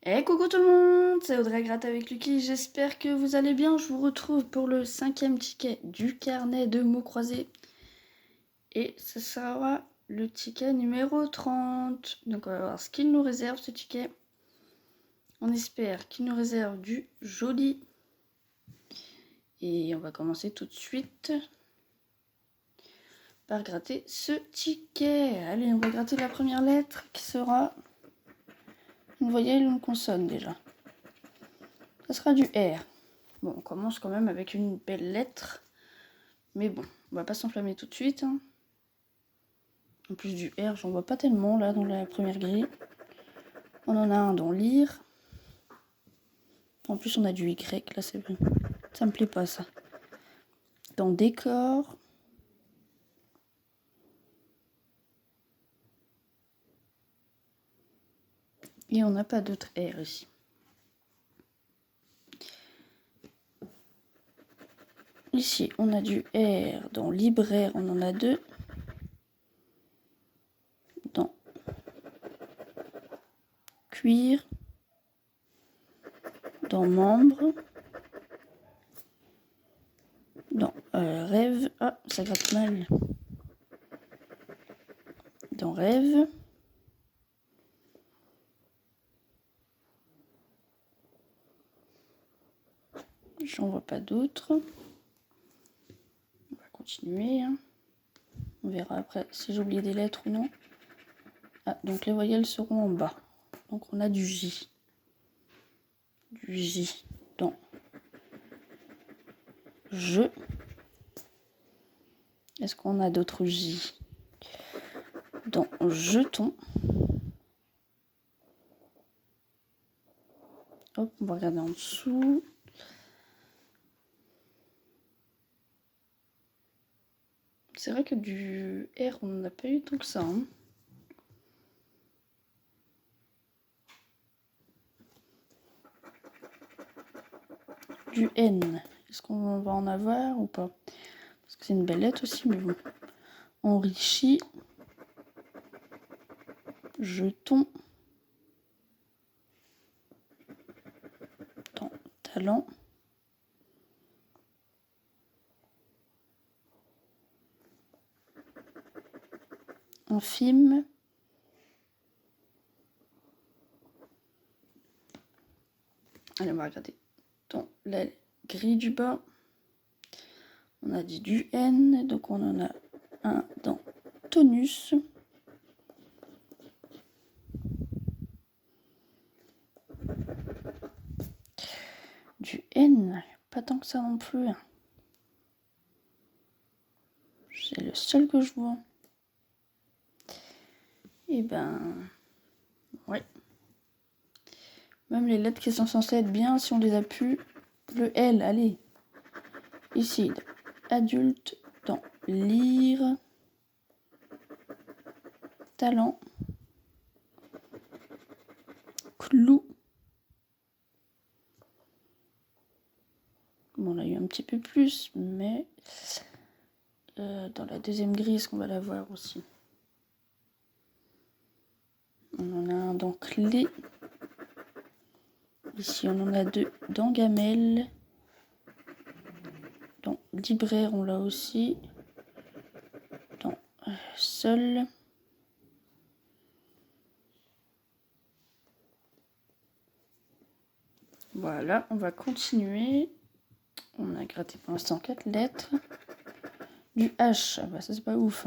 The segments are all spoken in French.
Hey, coucou tout le monde, c'est Audrey Gratte avec Lucky, j'espère que vous allez bien. Je vous retrouve pour le 5e ticket du carnet de mots croisés. Et ce sera le ticket numéro 30. Donc on va voir ce qu'il nous réserve ce ticket. On espère qu'il nous réserve du joli. Et on va commencer tout de suite par gratter ce ticket. Allez, on va gratter la première lettre qui sera une voyelle ou une consonne déjà. Ça sera du R. Bon, on commence quand même avec une belle lettre. Mais bon, on va pas s'enflammer tout de suite. Hein. En plus du R, j'en vois pas tellement là dans la première grille. On en a un dans lire. En plus, on a du Y, là c'est bon. Ça me plaît pas ça. Dans décor. Et on n'a pas d'autre R ici. Ici, on a du R. Dans libraire, on en a deux. Dans cuir. Dans membre. Dans rêve. Ah, ça gratte mal. Dans rêve. J'en vois pas d'autres. On va continuer. Hein. On verra après si j'ai oublié des lettres ou non. Ah, donc les voyelles seront en bas. Donc on a du J. Du J dans je. Est-ce qu'on a d'autres J dans jeton? Hop, on va regarder en dessous. C'est vrai que du R, on n'en a pas eu tant que ça. Hein. Du N, est-ce qu'on va en avoir ou pas? Parce que c'est une belle lettre aussi, mais bon. Enrichi. Jeton. Dans talent. Infime. Allez, on va regarder dans la grille du bas. On a dit du N, donc on en a un dans tonus. Du N, pas tant que ça non plus. C'est le seul que je vois. Et ben, ouais. Même les lettres qui sont censées être bien, si on les a pu. Le L, allez. Ici, adulte, dans lire. Talent. Clou. Bon, on a eu un petit peu plus, mais dans la deuxième grille, est-ce qu'on va la voir aussi? On en a un dans clé. Ici, on en a deux dans gamelle. Dans libraire, on l'a aussi. Dans seul. Voilà, on va continuer. On a gratté pour l'instant 4 lettres. Du H, bah ça c'est pas ouf.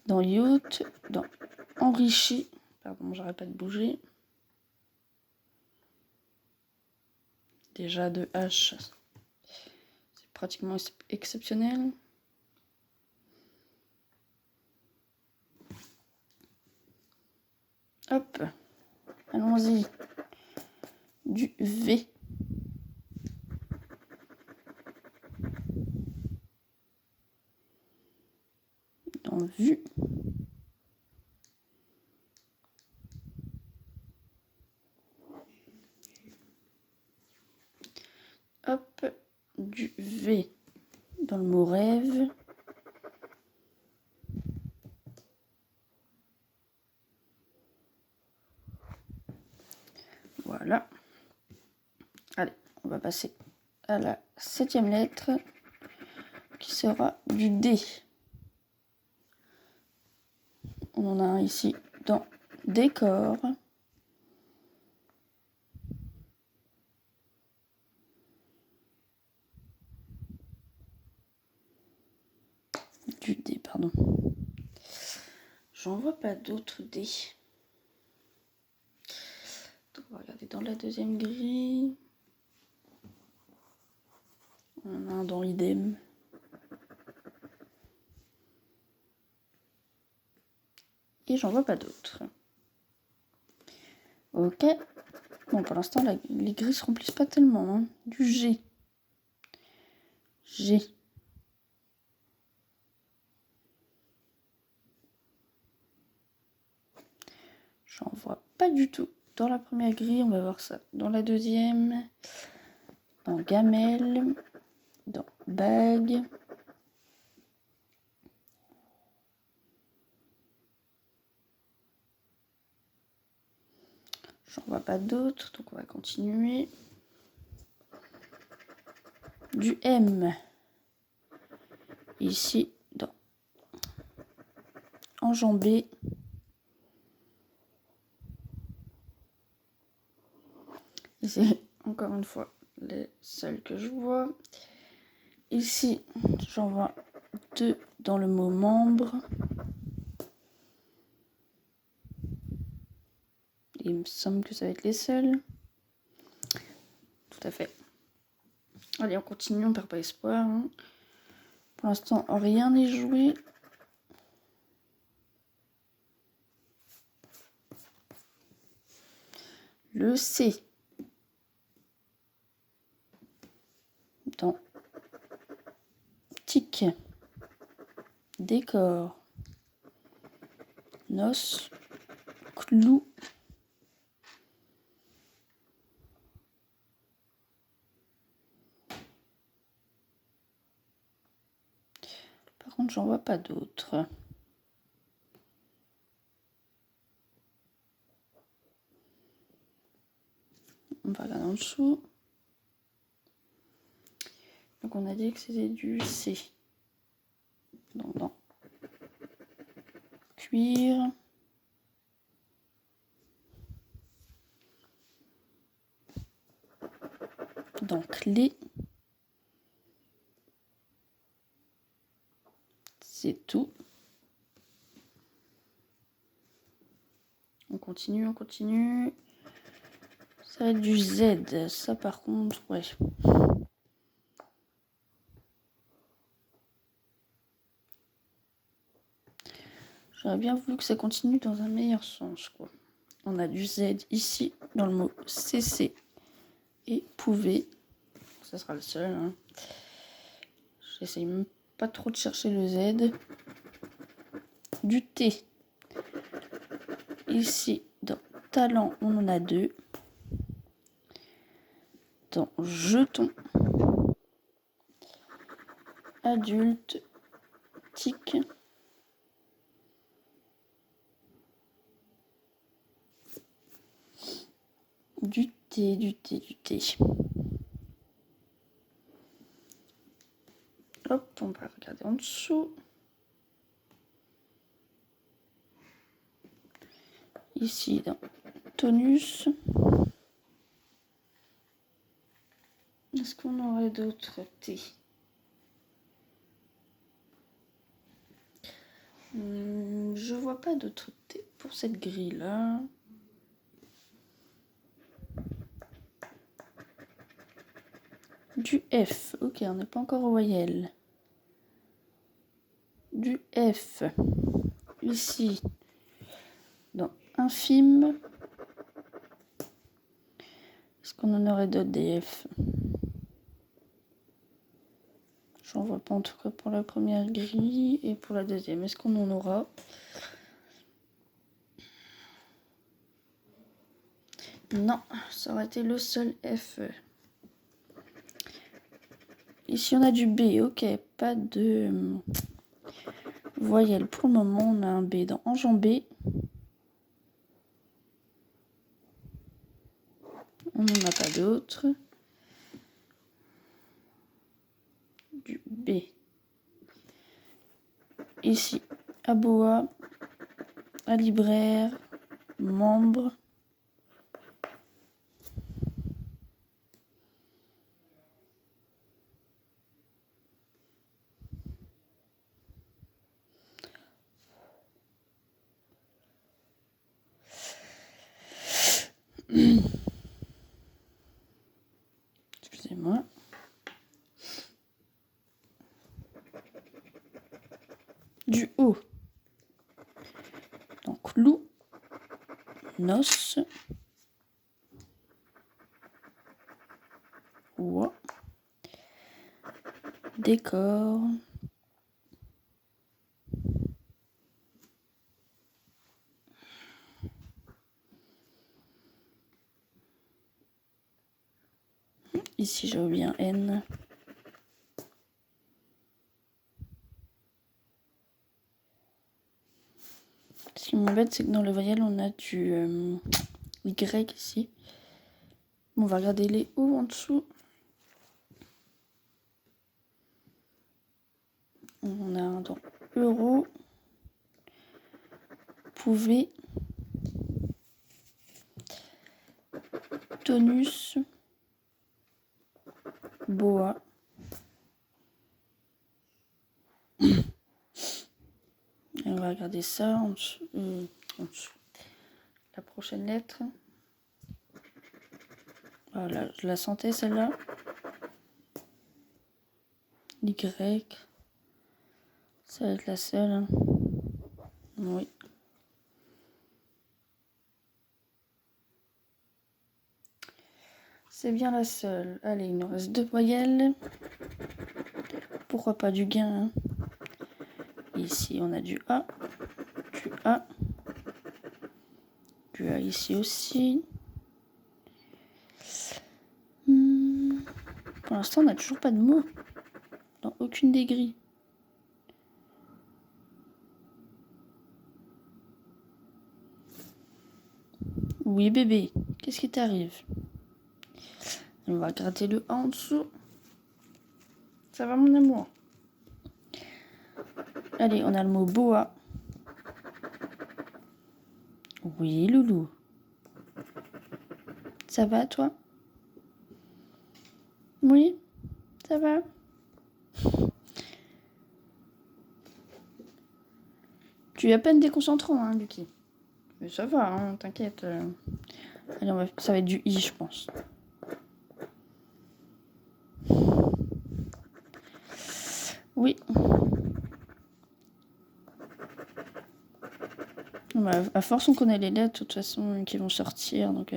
Dans yacht, dans enrichi. Pardon, j'arrête pas de bouger. Déjà de H, c'est pratiquement exceptionnel. Hop, allons-y. Du V. Dans vue. Hop, du V. Dans le mot rêve. Voilà. Allez, on va passer à la 7e lettre qui sera du D. On en a un ici dans décor. Du D, pardon. J'en vois pas d'autres D. Donc, on va regarder dans la 2e grille. On en a un dans idem. Et j'en vois pas d'autres. Ok. Bon, pour l'instant, les grilles se remplissent pas tellement. Hein. Du G. G. J'en vois pas du tout. Dans la première grille, on va voir ça. Dans la 2e, dans gamelle, dans bague. J'en vois pas d'autres, donc on va continuer. Du M. Ici, dans enjambé. Et c'est encore une fois les seuls que je vois. Ici, j'en vois 2 dans le mot membre. Il me semble que ça va être les seuls. Tout à fait. Allez, on continue, on perd pas espoir. Hein. Pour l'instant, rien n'est joué. Le C. Dans tic. Décor. Noce. Clou. Par contre, j'en vois pas d'autres. On va regarder en dessous. Donc on a dit que c'était du C. Donc dans cuir. Dans clé. C'est tout. On continue, on continue. Ça va être du Z. Ça par contre, ouais. J'aurais bien voulu que ça continue dans un meilleur sens, quoi. On a du Z ici, dans le mot CC et pouvez. Ça sera le seul. Hein. J'essaye même pas trop de chercher le Z. Du T. Ici, dans talent, on en a 2. Dans jeton. Adulte. Tic. Du T, du T, du T. Hop, on va regarder en dessous. Ici, dans tonus. Est-ce qu'on aurait d'autres T? Je vois pas d'autres T pour cette grille-là. Du F. Ok, on n'est pas encore aux voyelles. Du F. Ici, dans infime. Est-ce qu'on en aurait d'autres des F? J'en vois pas en tout cas pour la première grille et pour la deuxième. Est-ce qu'on en aura? Non, ça aurait été le seul F. Ici, on a du B. Ok, pas de voyelle pour le moment. On a un B dans enjambé. On n'en a pas d'autres. Du B. Ici, aboa, à libraire, membre. Excusez-moi. Du haut. Donc loup, noce, oie, décor, ici j'ai oublié un N. Ce qui m'embête, c'est que dans le voyelle, on a du Y ici. On va regarder les O en dessous. On a un dans euro, pouvez, tonus, boa. Et on va regarder ça en dessous. En dessous. La prochaine lettre. Voilà, je la sentais celle-là. Y. Ça va être la seule. Hein. Oui. C'est bien la seule. Allez, il nous reste 2 voyelles. Pourquoi pas du gain hein. Ici, on a du A. Du A. Du A ici aussi. Pour l'instant, on n'a toujours pas de mots. Dans aucune des grilles. Oui, bébé. Qu'est-ce qui t'arrive? On va gratter le A en dessous. Ça va, mon amour? Allez, on a le mot boa. Oui, loulou. Ça va, toi? Oui, ça va? Tu es à peine déconcentrant, hein, Lucky. Mais ça va, hein, t'inquiète. Allez, ça va être du I, je pense. Oui. Bah, à force, on connaît les lettres, de toute façon, qui vont sortir. Donc,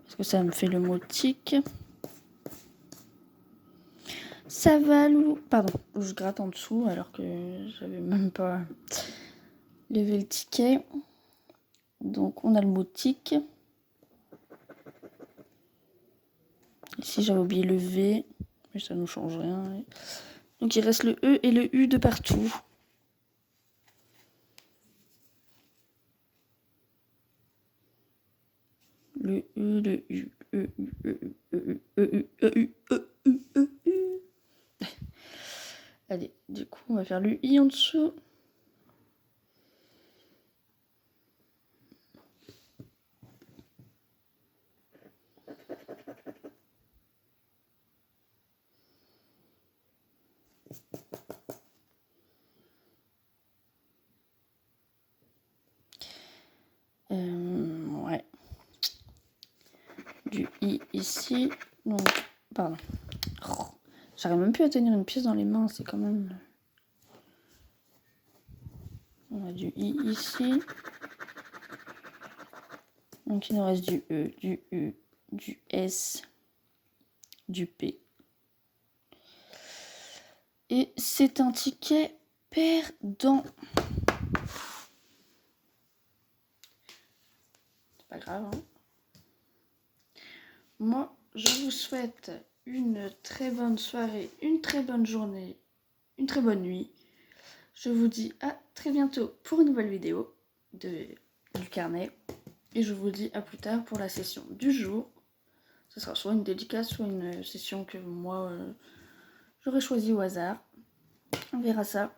parce que ça me fait le mot tic. Ça va, Lou. Pardon, je gratte en dessous alors que j'avais même pas levé le ticket. Donc, on a le mot tic. Ici, j'avais oublié le V, mais ça nous change rien. Donc, il reste le E et le U de partout. Le E, le U, E, U, E, U, E, U, E, U, E, U, E, U. Allez, du coup, on va faire le I en dessous. Ouais. Du I ici. Donc, pardon. Oh, j'arrive même plus à tenir une pièce dans les mains, c'est quand même... On a du I ici. Donc il nous reste du E, du U, du S, du P. Et c'est un ticket perdant. C'est pas grave, hein. Moi, je vous souhaite une très bonne soirée, une très bonne journée, une très bonne nuit. Je vous dis à très bientôt pour une nouvelle vidéo du carnet. Et je vous dis à plus tard pour la session du jour. Ce sera soit une dédicace, soit une session que moi, j'aurais choisi au hasard. On verra ça.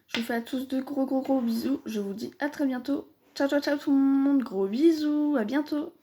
Je vous fais à tous de gros bisous. Je vous dis à très bientôt. Ciao tout le monde. Gros bisous. À bientôt.